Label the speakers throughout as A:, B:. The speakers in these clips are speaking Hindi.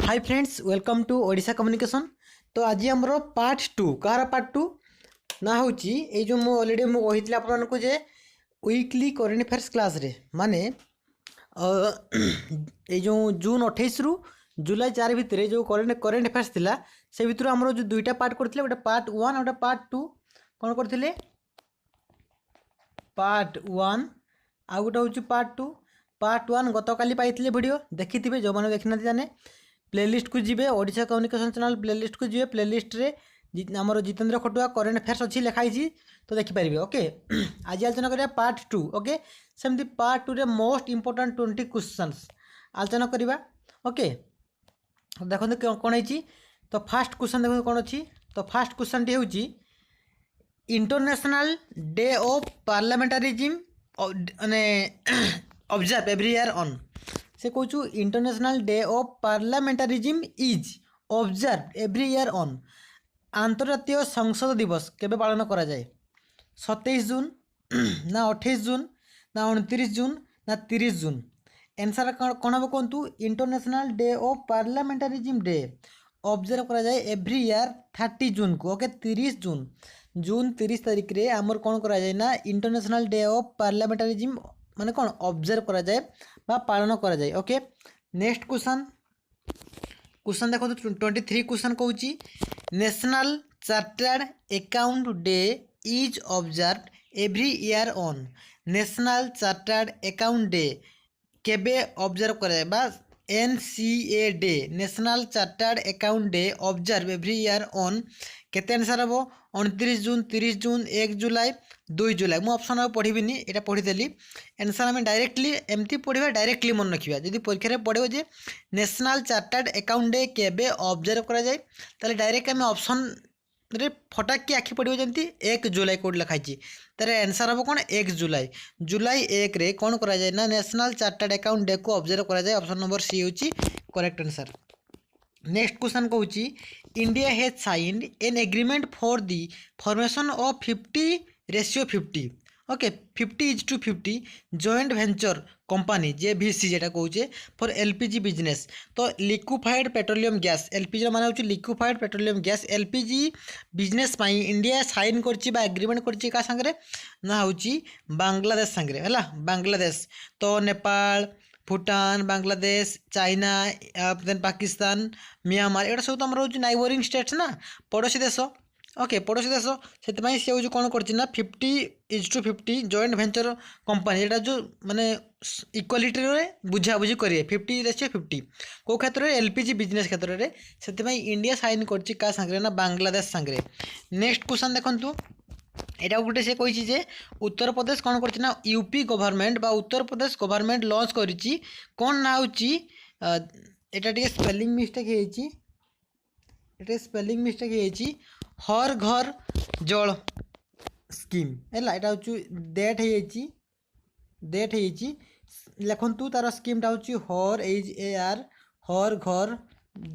A: Hi friends, welcome to Odisha communication. तो आज आमर पार्ट टू कहार पार्ट टू ना हूँ ये जो अलरेडी कही आपको जे वीकली करेन्ट अफेयर्स क्लास रे माने ये जो जून 28 रु जुलाई 4 भितर जो करेन्ट अफेयर्स थिला से भितर आमर जो दुईटा पार्ट करते गोटे पार्ट 1 गोटे पार्ट 2 कौन करते पार्ट 1 आ गोटे हूँ पार्ट 1 गतकाली पाइले वीडियो देखी थे जो मैंने देखी ना जाने प्लेलिस्ट को जी ओडिशा कम्युनिकेशन चैनल प्लेलिस्ट को जी प्लेलिस्ट रे आमर जितेंद्र खटुआ करेन्ट अफेयर्स अच्छी लिखाई तो देखिपारे। ओके आज आलोचना करिया पार्ट 2। ओके सेमती पार्ट 2 रे मोस्ट इंपोर्टेंट 20 क्वेश्चंस आलोचना करिबा। ओके देखो कौन है तो फास्ट क्वेश्चन देखो कौन अच्छी। तो फास्ट क्वेश्चन टी होची international day of parliamentarism observe every year on से कहूँ international day of parliamentarism is observe every year on आंतर्जातीय संसद दिवस केबे पालन करा जाए 27 जून ना 28 जून ना 29 जून ना 30 जून। आंसर कौन हम कहतु international day of parliamentarism day observe करा जाए एवरी ईयर 30 जून को। ओके 30 जून जून 30 तारीख रे आमर कौन करा जाए ना इंटरनेशनल डे ऑफ पार्लियामेंटारिज्म माने कौन ऑब्जर्व करा जाए बा पालन करा जाए। ओके नेक्स्ट क्वेश्चन देखो तो 23 क्वेश्चन कहूँ national chartered account day is observe every year on national chartered account day केबे ऑब्जर्व करा जाए बा NCA day national chartered account day observe every year on केते आंसर हम 29 जून 30 जून 1 जुलाई 2 जुलाई मु ऑप्शन आ पढ़ी ये पढ़ीदेली आंसर आम डायरेक्टली एमती पढ़ा डायरेक्टली मन रखा जब परीक्षा पढ़ो जे नेशनल चार्टर्ड अकाउंट डे केबे ऑब्जर्व करा जाए ताले डायरेक्ट आम ऑप्शन रे फटाक की आखि पड़ो जमी 1 जुलाई कोड लिखाई तार आंसर हम कौन 1 जुलाई जुलाई 1 रे कौन करा जाए ना नेशनल चार्टर्ड अकाउंट डे को ऑब्जर्व करा जाए। ऑप्शन नंबर सी होची करेक्ट आंसर। नेक्स्ट क्वेश्चन कहूँ India has signed an agreement for the formation of 50:50। Okay 50:50 joint venture company JVC जेटा कहूचे फॉर LPG बिजनेस। तो लिक्विफाइड पेट्रोलियम गैस LPG माने होची liquefied petroleum gas LPG business पाई इंडिया साइन करची बा एग्रीमेंट करची का संगे ना होची बांग्लादेश संगे हैला बांग्लादेश। तो Nepal Bhutan Bangladesh China then Pakistan Myanmar एटा सब तो आम हूँ नाइबरिंग स्टेट्स ना पड़ोसी देश। ओके पड़ोसी देश से सी हूँ कौन कर 50:50 जॉइंट वेंचर कंपनी एटा जो माने इक्वालिटी बुझाबुझी करेंगे 50:50 कौ क्षेत्र में LPG बिजनेस क्षेत्र में से इंडिया साइन कर सांगे ना बांग्लादेश सांगे। नेक्स्ट क्वेश्चन देखो एटा गोटे से कही जे उत्तर प्रदेश कौन करना यूपी गवर्नमेंट बा उत्तर प्रदेश गवर्नमेंट लॉन्च करी कौन ना होटा स्पेलिंग मिस्टेक हर घर जल स्कीम है डेट लिखु तार स्कीमटा हूँ हर घर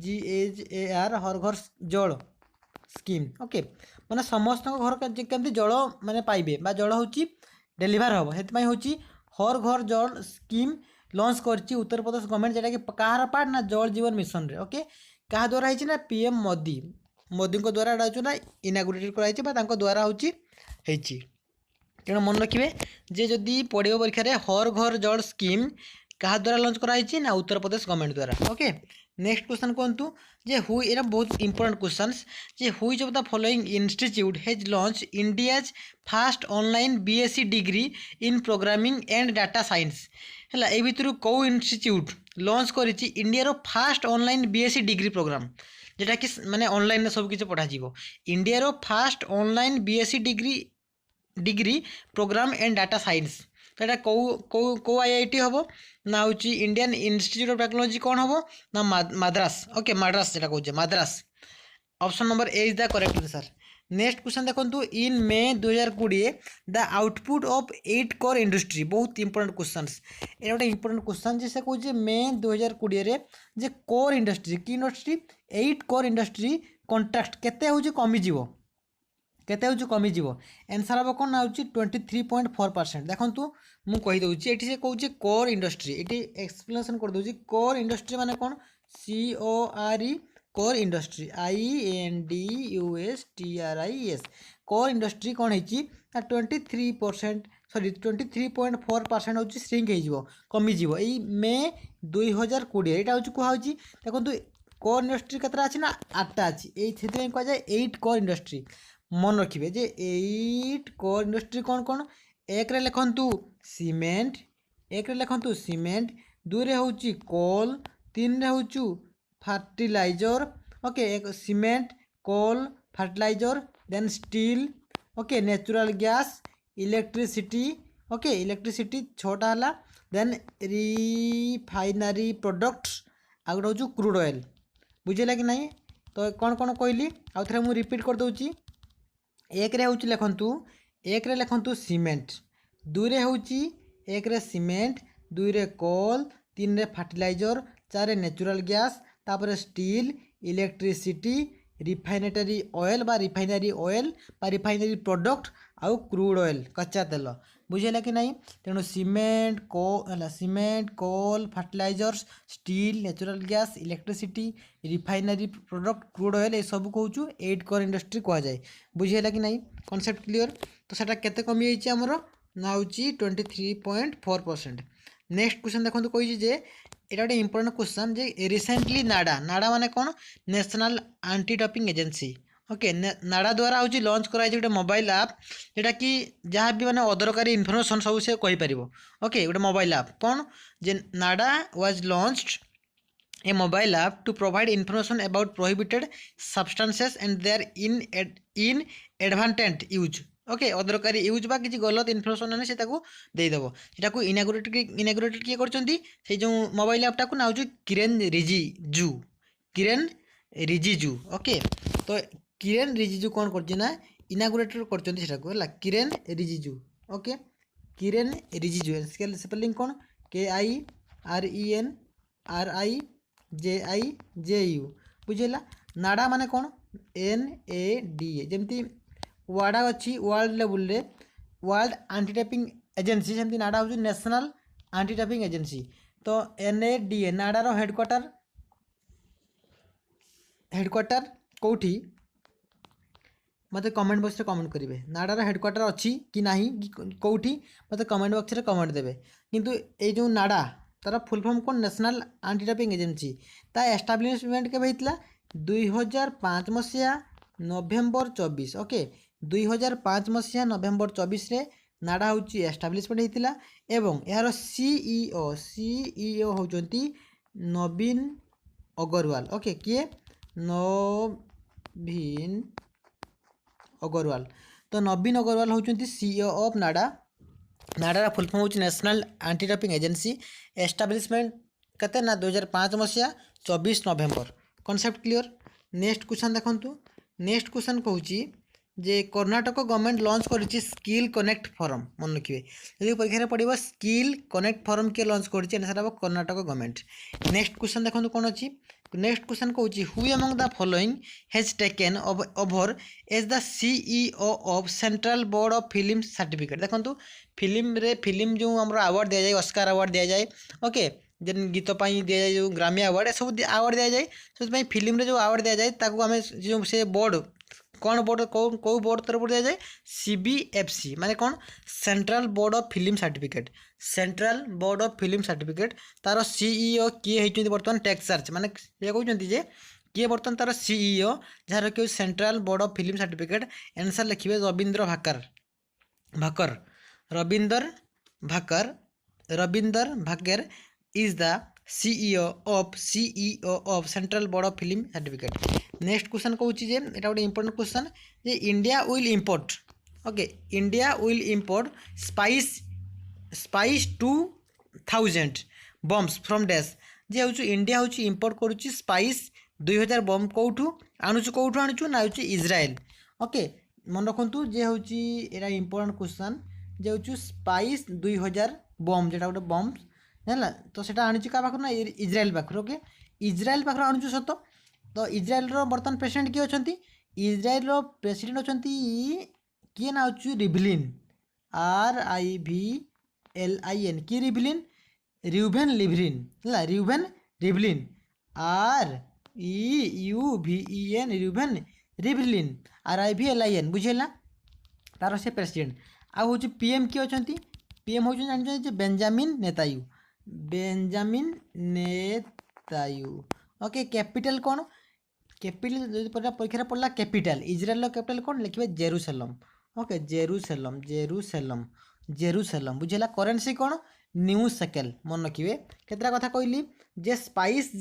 A: GHAR हर घर जल स्कीम। ओके माने समस्त घर केमती जल माने पाइबे बा जल हूँ डेलीवर हम से हूँ हर घर जल स्कीम लॉन्च करची उत्तर प्रदेश गवर्नमेंट जेटा कि कहार पार्ट ना जल जीवन मिशन रे। ओके क्या द्वारा है ना PM मोदी द्वारा ना इनागुरेट कर द्वारा हूँ तेणु मन रखिए जे जदि पढ़ो परीक्षा रे हर घर जल स्कीम क्या द्वारा लॉन्च कराई ना उत्तर प्रदेश गवर्नमेंट द्वारा। ओके नेक्स्ट क्वेश्चन कहतु जे हु एरा बहुत इंपोर्टेंट क्वेश्चंस जे which of the following institute has launch India's first online BSc degree in programming and data science है ए भितर कौ इंस्टीट्यूट लॉन्च करिछि India first online BSc degree program जेटा कि माने ऑनलाइन सब किछ पढ़ा जीवो India first online BSc degree program and data science तो यहाँ कौ IIT हम ना हूँ इंडियन इंस्टीट्यूट ऑफ टेक्नोलॉजी कौन हम ना मद्रास। ओके मद्रास जेटा कहूँ Madras. Option number A is the correct answer. Next question देखो इन मे 2020 the output of 8 core industry बहुत इंपोर्टेंट क्वेश्चंस ये गोटे इंपोर्टेंट क्वेश्चन से कहूँ मे 2020 रे जे कोर इंडस्ट्री की इंडस्ट्री 8 कोर इंडस्ट्री कंट्राक्ट केते हूँ कमिजिवो केते हूँ कमिज आंसर हम कौन ना 23.4%। देखो मुझे से कहूँ कोर इंडस्ट्री ये एक्सप्लेनेसन कर दूसरी कोर इंडस्ट्री माने कौन CORE core industry INDUSTRIES core industry कौन है 23% सॉरी 23.4% हूँ श्रिंक हो कमिज मे 2020 यहाँ हूँ कहुच्छी देखो कोर इंडस्ट्री केतटा अच्छी ना 8टा अच्छी ये कह जाए 8 कोर इंडस्ट्री मन रखिए जे 8 कोर इंडस्ट्री कौन कौन एक रे लिखंतु सीमेंट एक रे लिखंतु सीमेंट 2 रे हूँ कोल 3 रे हूँ फर्टिलाइजर ओके एक cement coal fertiliser then steel okay natural gas electricity okay electricity 6टा है देन रिफाइनारी प्रोडक्ट्स आ गोटे हूँ क्रूड ऑयल बुझेगा कि नहीं तो कौन कौन कहली आउ थे मुझे रिपीट कर दूची एक रे हूँ लिखंतु एक रे लिखंतु सीमेंट 2 रे हूँ एक रे सीमेंट 2 रे कोल 3 रे फर्टिलाइजर 4 रे नेचुरल गैस तापर स्टील इलेक्ट्रिसिटी रिफाइनेटरी ऑयल बा रिफाइनारी ऑयल बा रिफाइनारी प्रोडक्ट आउ क्रूड ऑयल कच्चा तेल बुझेगा कि नहीं तेणु cement cement coal fertilisers steel natural gas electricity refinery product crude oil ये सब कहूँ 8 कोर इंडस्ट्री कह जाए बुझेगा कि नहीं कॉन्सेप्ट क्लियर तो सेटा केते कमी जाइए आमर ना हूँ 23.4%। नेक्स्ट क्वेश्चन देखो कही जे এটা ଗୋଟେ ইম্পর্টাଣ୍ଟ क्वेश्चन जे रिसेंटली नाडा नाडा माने कौन नेशनल एंटी डपिंग एजेंसी ओके नाडा द्वारा हूँ लंच कराई गोटे मोबाइल आप जोटा कि जहाँ भी मैंने अदरकारी इनफर्मेशन सब से कहीपर ओके गोटे मोबाइल आप कौन जे NADA was launched a mobile app to provide information about prohibited substances and their inadvertent use okay अदरकारी यूज बा किसी गलत इनफर्मेशन आने से देदेव सेटा इनागुरेटेड किए कर जो मोबाइल ऐपटा को ना हूँ किरेन रिजिजू ओके तो किरेन रिजिजू कौन कर इनागुरेटेड कर किरेन रिजिजू ओके किरेन रिजिजू स्पेलिंग कौन KIRENRIJIJU बुझेगा नाडा माने कौन NADA जमती वाडा अच्छी वर्ल्ड लेवल रे वर्ल्ड एंटी टैपिंग एजेंसी सेमती नाडा हूँ नेशनल एंटी टैपिंग एजेंसी तो NADA नाडार हेडक्वार्टर कौटी मत कमेंट बॉक्स रे कमेंट करेंगे नाडार हेडक्वार्टर अच्छी कि नहीं कौटी मत कमेंट बॉक्स रे कमेंट देवे किंतु ये जो नाडा तार फुल फॉर्म कौन नेशनल एंटी टैपिंग एजेंसी ता एस्टाब्लिशमेंट के 2005 मसीहा नवेम्बर 24 ओके 2005 मसीहा नवेम्बर 24 रे नाडा हूँ एस्टाब्लिशमेंट होता एवं यार सीईओ होती नवीन अग्रवाल ओके किए नवीन अग्रवाल तो नवीन अग्रवाल होती सीईओ ऑफ नाडा नाडार फुल फॉर्म हूँ national anti doping agency establishment केते ना 2005 मसीहा 24 November concept clear. Next question देखंतु नेक्स्ट क्वेश्चन कहूँ जे कर्णाटक गवर्नमेंट लॉन्च करिछि स्किल कनेक्ट फॉरम मन रखिए यदि परीक्षा पड़ो स्किल कनेक्ट फॉरम किए लॉन्च करिछि आंसर हम कर्णाटक गवर्नमेंट। नेक्स्ट क्वेश्चन देखंतु कौन अच्छी नेक्स्ट क्वेश्चन कहूँ who among the following has taken over as the CEO of central board of film certificate देखंतु फिल्म जो आम अवार्ड दि जाए ऑस्कार अवार्ड दि जाए ओके जेन गीत दि जाए जो ग्रामी अवार्ड सब अवार्ड दि जाए से फिल्म जो अवार्ड दि जाए ताकू जो से बोर्ड कौन बोर्ड कौ बोर्ड तरफ दि जाए CBFC माने कौन central board of film certificate central board of film certificate तार सीईओ किए होती बर्तमान टेक्सार्च माने ये कहते जे किए बर्तमान तार सीईओ जार कि central board of film certificate answer लिखिए Ravindra Bhakar is the CEO of Central Board of Film Certificate। Next question कहूँ जे एटा गोटे इंपोर्टेंट क्वेश्चन जे India will import okay India will import spice 2000 bombs from dash जे हूँ इंडिया हूँ इम्पोर्ट करुच्ची स्पाइस 2000 बम कौटू आणुचु ना हूँ इज्राएल ओके मन रखु जे हूँ एटा इंपोर्टेंट क्वेश्चन जे हूँ स्पाइस 2000 बम जेटा गोटे बम है तो सेटा आनी क्या पाखर ना इज्राएल पाखर ओके इज्राएल पाखर आणुचु सत तो इज्राएल बर्तमान प्रेसिडेंट किए अच्छा इज्राएल प्रेसिडेंट अच्छा किए ना हूँ रिवलिन RIVLIN कि रिवलिन रिव्हेन लिवलिन है Reuven Rivlin REUVEN Reuven Rivlin RIVLIN बुझेगा तार से प्रेसिडेंट आ हूँ PM किए अच्छा PM हूँ जानते बेंजामिन नेतायू ओके कैपिटल कौन कैपिटल परीक्षा पढ़ला कैपिटल इज्राएल कैपिटल कौन लिखे जेरूसलम ओके जेरूसलम बुझेगा करेन्सी कौन न्यू सेकेल मन रखिए केतटा कथा कहली जे स्पाइस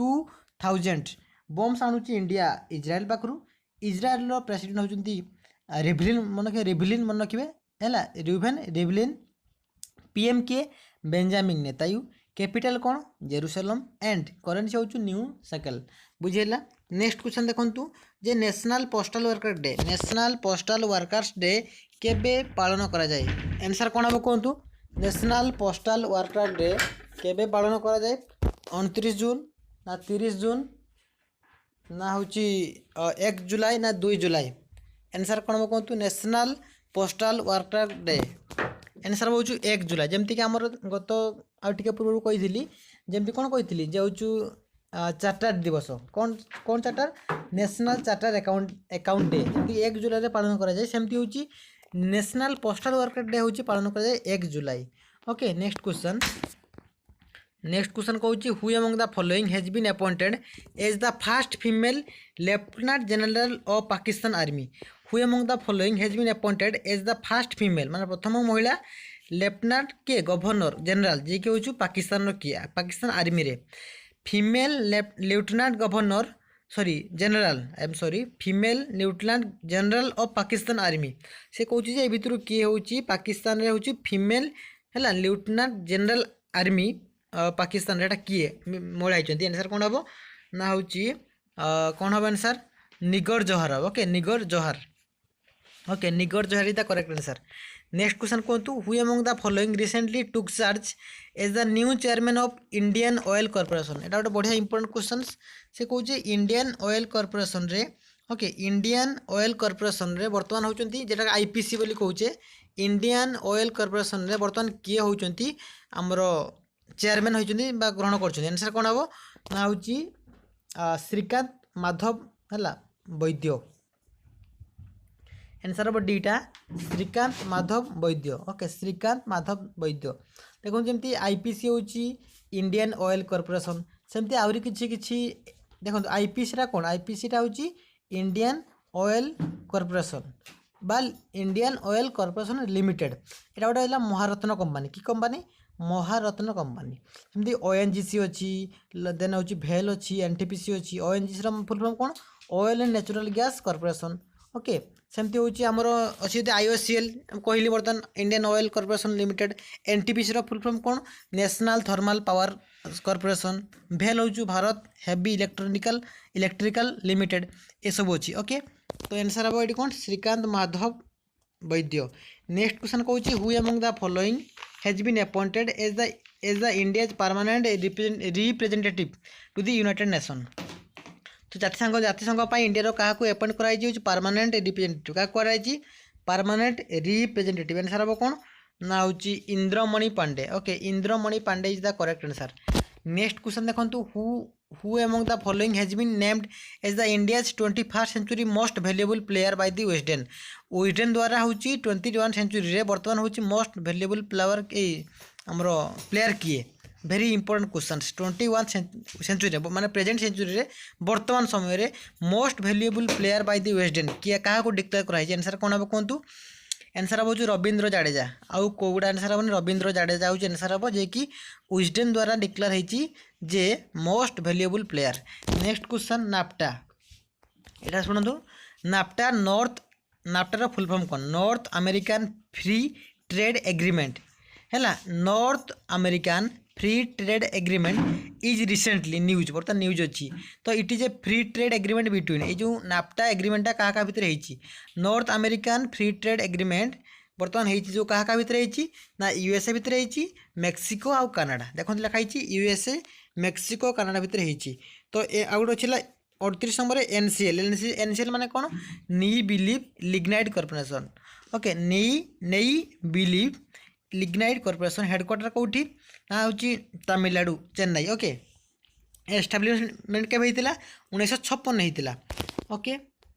A: 2000 बम्स आणुची इंडिया इज्राएल पाखु इज्राएल प्रेसिडेंट होती रिवलिन मन रखिए है रिवेन रिवलिन PM किए बेंजामिन नेतायू कैपिटल कौन जेरूसलम एंड करेन्सी हूँ न्यू सेकेल बुझेगा नेक्स्ट क्वेश्चन देखु जे नेशनल पोस्टल वर्कर्स डे केबे पालन करा जाए आंसर कौन हम कहतु नेशनल पोस्टल वर्कर डे केबे पालन करा जाए 29 जून ना 30 जून ना हूँ 1 जुलाई ना 2 जुलाई आंसर कौन हम कहतु national postal worker day answer हूँ 1 जुलाई जमती कि आमर गत आगे पूर्व कही जमती कौन कही जे हूँ चार्टर दिवस कौन कौन charter national charter account day जमी 1 जुलाई पालन करा जाए सेमती हूँ नेशनल पोस्टल वर्कर डे हूँ पालन करा जाए 1 जुलाई ओके नेक्स्ट क्वेश्चन कहूँ who among the following has been appointed as the first female lieutenant general of Pakistan army who among the following has been appointed as the first female माने प्रथम महिला लेफ्टिनेंट के गवर्नर जनरल जी के हूँ पाकिस्तान किए पाकिस्तान आर्मी रे female lieutenant governor general female lieutenant general of Pakistan army से कहूँ जे भितर किए हूँ पाकिस्तान रे हूँ फीमेल है लेफ्टिनेंट जनरल आर्मी पाकिस्तान रे किए महिला होती आंसर कौन हम ना हूँ कौन हम answer Nigar Johar okay Nigar Johar is the correct answer next question कहतु who among the following recently took charge as the new chairman of Indian Oil Corporation एटा गोटे बढ़िया इंपोर्टेंट क्वेश्चन से कहूँ इंडियन ऑयल कॉर्पोरेशन रे ओके इंडियन ऑयल कॉर्पोरेशन रे बर्तमान होचंती जेटा IPC बोली कहूचे इंडियन ऑयल कॉर्पोरेशन रे बर्तमान किए होचंती हमर चेयरमैन होचंती बा ग्रहण करचंती आंसर कोन हबो ना होची श्रीकांत माधव हला वैद्य आंसर हम डीटा श्रीकांत माधव वैद्य ओके श्रीकांत माधव वैद्य देखो जमी IPC हूँ इंडियन ऑयल कॉर्पोरेशन सेमती आहरी किसी देखो IPC कौन IPC हूँ इंडियन ऑयल कॉर्पोरेशन बा इंडियन ऑयल कॉर्पोरेशन लिमिटेड यहाँ गोटे है महारत्न कंपनी की कंपनी महारत्न कंपनी जमी ONGC अच्छी देन हूँ भेल अच्छी NTPC अच्छी ONGC फुल फॉर्म कौन oil and natural gas corporation okay सेमती हूँ आमर अच्छी IOCL कहली बर्तमान Indian Oil corporation limited NTPC full form कौन नेशनल थर्मल पावर कॉर्पोरेशन भेल हूँ भारत हेवी इलेक्ट्रिकल लिमिटेड ये सब अच्छी ओके तो आंसर हम ये कौन श्रीकांत माधव वैद्य नेक्स्ट क्वेश्चन कहूँ who among the following has been appointed as the India's permanent representative to the United Nation तो जातिसंघ इंडिया क्या अपॉइंट कराई परमानेंट रिप्रेजेंटेटिव क्या कराई परमानेंट रिप्रेजेंटेटिव आंसर हम कौन ना हूँ Indramani Pandey okay Indramani Pandey is the correct answer next question देखो who among the following has been named as the India's 21st century most valuable player by the western द्वारा हूँ 21 सेंचुरी रे बर्तमान हूँ मोस्ट वैल्यूएबल प्लेयर आमर प्लेयर किए वेरी इंपोर्टेंट क्वेश्चन 21 सेंचुरी माने प्रेजेंट सेंचुरी रे वर्तमान समय रे most valuable player by the western किए क्या डिक्लेयर कराई आंसर कौन हम कहतु आंसर हम रवींद्र जाडेजा आउ कौटा आंसर हम रवींद्र जाडेजा हूँ आंसर हम जे कि विजडन द्वारा डिक्लेयर होती जे most valuable player next question NAFTA यहाँ शुणु नाफ्टार फुल फॉर्म कौन North American free trade agreement है North American free trade agreement is recently news बर्तमान न्यूज अच्छी तो it is a free trade agreement between ये जो नाफ्टा एग्रीमेंटा क्या भितर North American free trade agreement बर्तमान जो क्या भितर ना USA भितर मेक्सिको आउ कनाडा देखो लिखाई USA मेक्सिको कनाडा भितर तो आउ गोटे अच्छे 38 नंबर NCL माने कौन नी बिलीव लिग्नाइट कॉर्पोरेशन ओके नी बिलीव लिग्नाइट कॉर्पोरेशन हेडक्वार्टर कौटी ना हूँ तमिलनाडु चेन्नई ओके एस्टाब्लीशमेंट के होता 1956 होता। ओके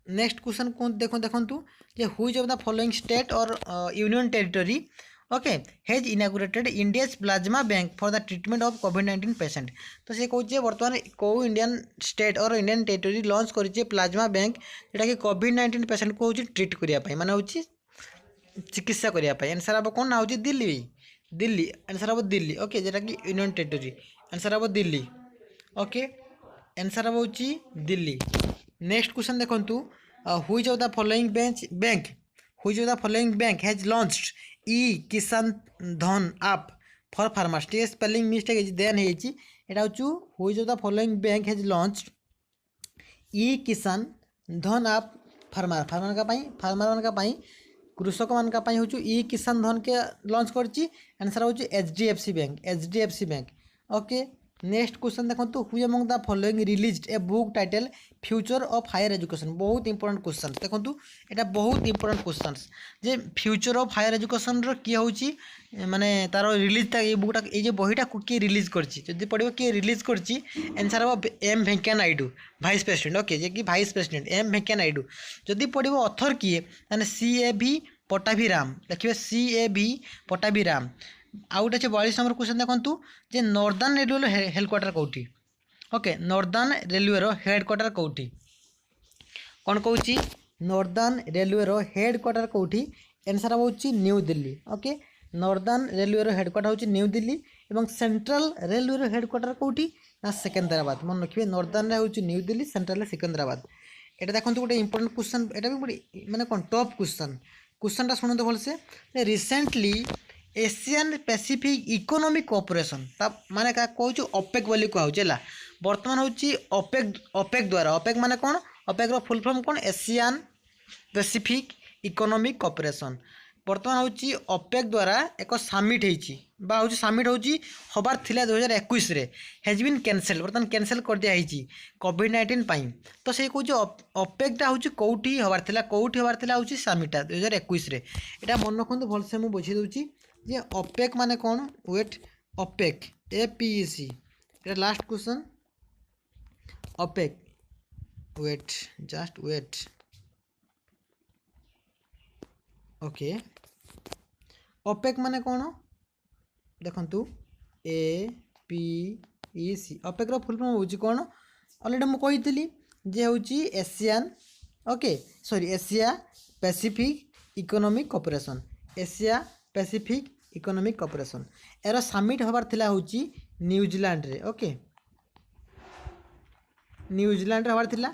A: नेक्स्ट क्वेश्चन कौन देखु जे हुईज ऑफ द फॉलोइंग स्टेट और union territory okay has inaugurated India's plasma bank for the treatment of covid patient. तो से कहे बर्तमान कौ इंडियन स्टेट और इंडियन टेरिटरी लॉन्च कर प्लाज्मा बैंक जोटा कि कोविड-19 पेशेंट को ट्रीट करने माने हूँ चिकित्सा करने। आंसर हम कौन ना हूँ दिल्ली दिल्ली आंसर हम दिल्ली ओके जोटा कि यूनियन टेरिटरी आंसर हम दिल्ली ओके आंसर हम हूँ दिल्ली। नेक्स्ट क्वेश्चन देखु which of the following bank which of the following bank has launched e Kisan Dhan app for farmers. टे स्पेलिंग मिस्टेक देन यहाँ हूँ which of the following bank has launched e Kisan Dhan आप फार्मर का कृषक मान हूँ ई किसान धन के लॉन्च कर आंसर हूँ HDFC bank okay. Next question देखो who among the following released a book title future of higher education. बहुत इंपोर्टेंट क्वेश्चन देखो यहाँ बहुत इंपोर्टेंट क्वेश्चन जे फ्यूचर ऑफ हायर एजुकेशन किए हूँ माने तार रिलीज ये बुकटा ये बहीटा किए रिलीज कर पढ़ो किए रिलीज कर आंसर हम M Venkaiah Naidu vice president okay जे कि vice president M Venkaiah Naidu. जदि पढ़ो ऑथर किए CAV पट्टाभिराम देखिए CAV पट्टाभिराम। आउ गोटे 42 नंबर क्वेश्चन देखु जे नॉर्दर्न रेलवे हेडक्वार्टर कौटी ओके नॉर्दर्न रेलवे हेडक्वार्टर कौटी कौन कहूँ नॉर्दर्न रेलवे हेडक्वार्टर कौटी आंसर हूँ new Delhi okay northern railway headquarter हूँ न्यू दिल्ली और सेंट्रल रेलवे हेडक्वार्टर कौटी ना सिकंदराबाद मन रखिए नॉर्दर्न हूँ न्यू दिल्ली सेंट्रल सिकंदराबाद। यहाँ देखो गोटे इंपोर्टेंट क्वेश्चन यहाँ भी माने कौन टॉप क्वेश्चनटा शुणु भलसे recently Asian Pacific economic cooperation माने क्या कहूँ ओपेक बोली कहूँ बर्तमान हूँ ओपेक द्वारा ओपेक माने कौन ओपेक फुल फॉर्म कौन एशियन पैसिफिक इकोनॉमिक कोऑपरेशन बर्तमान हूँ ओपेक द्वारा एक समिट हो समिट होबार थिला 2021 रे हैज बीन कैंसल बर्तमान कैंसल कर दिया कोविड-19 पाई। तो से कहूँ ओपेकटा हूँ कौटी होबार थिला हूँ समिटा 2021 रे एटा मन रखु भलसे मुझे बुझी दूची जे ओपेक माने कौन वेट ओपेक APEC एटा last question OPEC wait just wait okay OPEC माने कौन देखंतु APEC ओपेक रो फुल फॉर्म होची कौन ऑलरेडी मु कहितली जे होची Asian okay sorry Asia Pacific economic cooperation Asia Pacific economic cooperation arrow summit होबार थिला होची न्यूजीलैंड रे ओके न्यूजीलैंड रे होबार थिला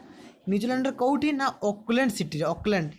A: न्यूजीलैंड रे कोठी ना ऑकलैंड सिटी रे ऑकलैंड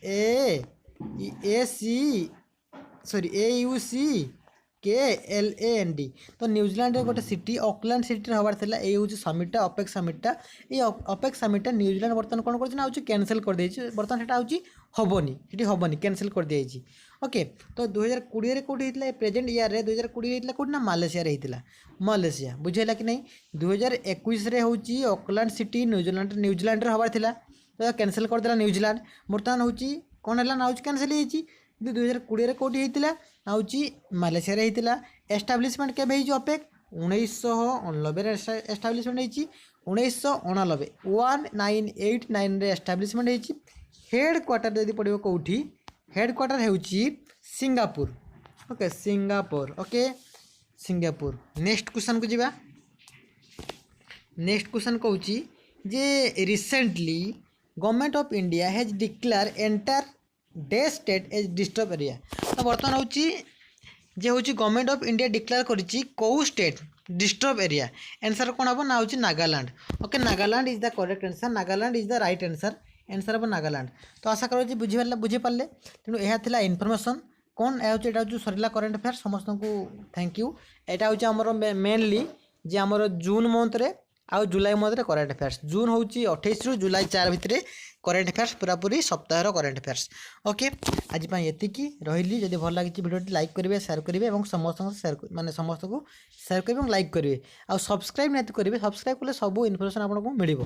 A: AUCKLAND तो न्यूजीलैंड रे गोटे सिटी ऑकलैंड सिटी होबार थिला ए होची समिटटा ओपेक समिटटा ये ओपेक समिटटा न्यूजीलैंड बर्तमान कोन करछि ना होची कैंसिल कर देछि बर्तमान सेटा होची हबनी कैंसिल कर दिया ओके। तो 2020 रे कोठी हितला प्रेजेंट ईयर रे 2020 हितला कोठी ना मालयेशिया रे हितला मालयेशिया बुझेला कि नहीं 2021 रे होची ऑकलैंड सिटी न्यूजीलैंड रे होबार थिला तो कैंसिल कर देला न्यूजीलैंड बर्तमान होची कौन है ना होची कैंसिल होची 2020 रे कोठी हितला ना होची मालयेशिया रे हितला। एस्टाब्लिशमेंट केबे हिजो ओपेक 1989 रे एस्टाब्लिशमेंट होची 1989 1989 रे एस्टाब्लिशमेंट होची। हेडक्वार्टर यदि पड़ो कौटी हेडक्वार्टर होची Singapore okay Singapore okay Singapore. Next question को जीवा नेक्स्ट क्वेश्चन कहूँ जे recently government of India has declare entire day state as disturb area. तो बर्तमान हूँ जे हूँ गवर्नमेंट ऑफ इंडिया डिक्लेयर करिछि कौ स्टेट डिस्टर्ब एरिया आंसर कौन हम ना हूँ Nagaland okay Nagaland is the correct answer Nagaland is the right answer answer हम नागालैंड। तो आशा करूँ बुझीपारे तेणु यह था इनफर्मेशन कौन यहाँ हूँ सरला करेन्ट अफेयर समस्त को थैंक यू। यहाँ हूँ आमर मेनली जे आमर जून मंथ रे आउ जुलाई मंथ रे करेन्ट अफेयर्स जून हूँ 28 रु जुलाई 4 भितर करेन्ट अफेयर्स पूरापूरी सप्ताहर करेन्ट अफेयर्स ओके। आज एतिकी रही जब भल लगी भिडियो लाइक करेंगे सेयार करेंगे और समस्त माने समस्त को सेयार करेंगे और लाइक करेंगे आ सब्सक्राइब नहीं करेंगे सब्सक्राइब कले सब इनफर्मेशन आपको मिल।